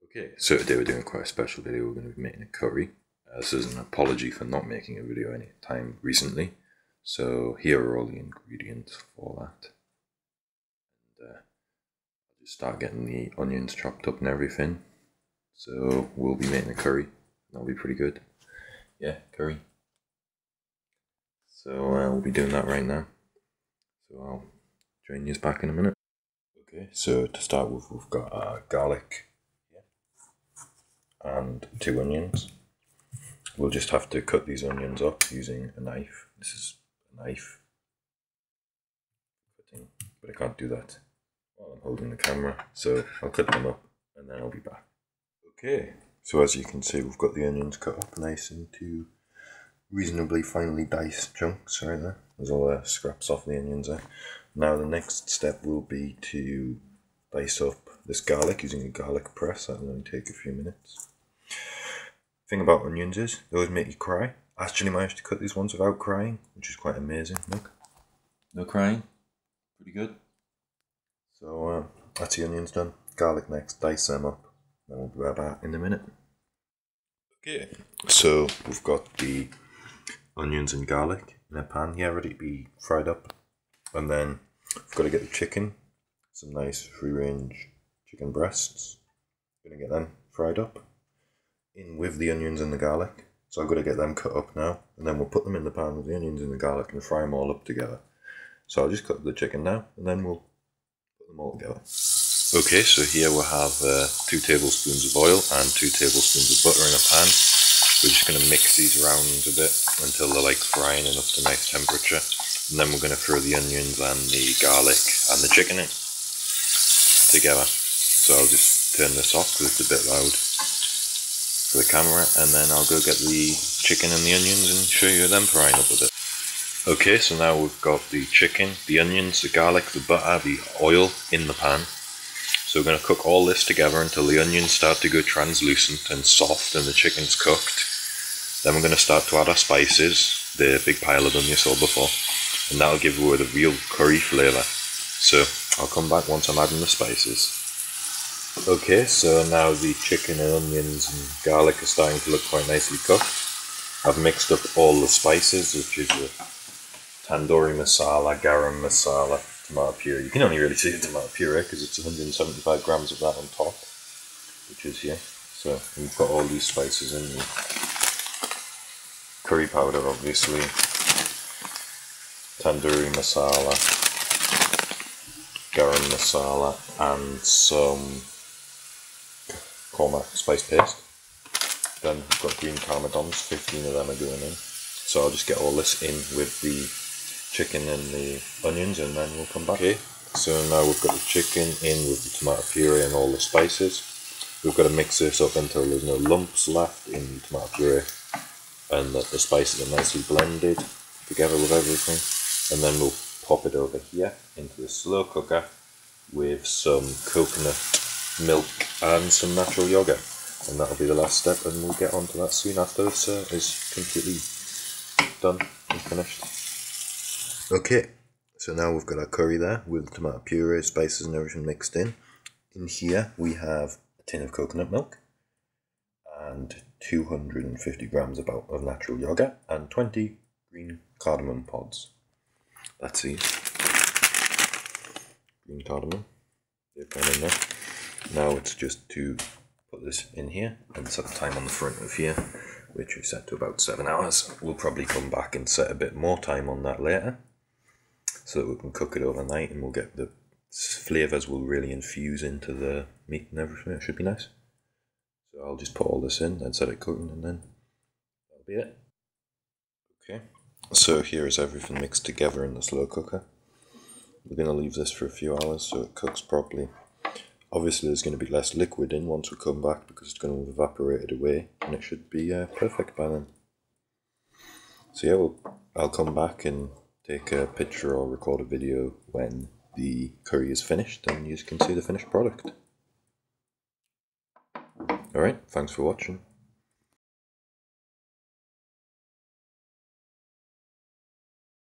Okay, so today we're doing quite a special video. We're going to be making a curry. This is an apology for not making a video any time recently. So here are all the ingredients for that. And I'll just start getting the onions chopped up and everything. So we'll be making a curry. That'll be pretty good. Yeah, curry. So we'll be doing that right now. So I'll join you back in a minute. Okay, so to start with, we've got garlic and 2 onions. We'll just have to cut these onions up using a knife. This is a knife cutting, but I can't do that while I'm holding the camera, so I'll cut them up and then I'll be back. Okay, so as you can see, we've got the onions cut up nice into reasonably finely diced chunks right there. There's all the scraps off the onions there. Now the next step will be to dice up this garlic using a garlic press. That'll only take a few minutes. Thing about onions is they always make you cry. I actually managed to cut these ones without crying, which is quite amazing. Look, no crying, pretty good. So that's the onions done. Garlic next, dice them up, then we'll be right back in a minute. Okay, so we've got the onions and garlic in a pan here ready to be fried up, and then we've got to get the chicken, some nice free-range chicken breasts. Gonna get them fried up in with the onions and the garlic. So I've got to get them cut up now, and then we'll put them in the pan with the onions and the garlic and fry them all up together. So I'll just cut the chicken now, and then we'll put them all together. Okay, so here we'll have 2 tablespoons of oil and 2 tablespoons of butter in a pan. We're just going to mix these around a bit until they're like frying and up to nice temperature. And then we're going to throw the onions and the garlic and the chicken in together. So I'll just turn this off because it's a bit loud for the camera, and then I'll go get the chicken and the onions and show you them frying up a bit. Okay, so now we've got the chicken, the onions, the garlic, the butter, the oil in the pan. So we're going to cook all this together until the onions start to go translucent and soft and the chicken's cooked. Then we're going to start to add our spices, the big pile of them you saw before, and that'll give away the real curry flavour. So I'll come back once I'm adding the spices. Okay, so now the chicken and onions and garlic are starting to look quite nicely cooked. I've mixed up all the spices, which is the tandoori masala, garam masala, tomato puree. You can only really see the tomato puree because it's 175 grams of that on top, which is here. So we've got all these spices in the curry powder, obviously, tandoori masala, garam masala, and some korma spice paste. Then we've got green caramels, 15 of them are going in. So I'll just get all this in with the chicken and the onions, and then we'll come back. Okay, so now we've got the chicken in with the tomato puree and all the spices. We've got to mix this up until there's no lumps left in the tomato puree, and that the spices are nicely blended together with everything. And then we'll pop it over here into the slow cooker with some coconut milk and some natural yogurt, and that'll be the last step, and we'll get onto that soon after this is completely done and finished. Okay, so now we've got our curry there with tomato puree, spices and everything mixed in. In here we have a tin of coconut milk and 250 grams about of natural yogurt and 20 green cardamom pods. That's these. Green cardamom. They've gone in there. Now it's just to put this in here and set the time on the front of here, which we set to about 7 hours. We'll probably come back and set a bit more time on that later, so that we can cook it overnight and we'll get the flavours will really infuse into the meat and everything. It should be nice. So I'll just put all this in and set it cooking, and then that'll be it. Okay, so here is everything mixed together in the slow cooker. We're going to leave this for a few hours so it cooks properly. Obviously there's going to be less liquid in once we come back because it's going to have evaporated away, and it should be perfect by then. So yeah, I'll come back and take a picture or record a video when the curry is finished and you can see the finished product. Alright, thanks for watching.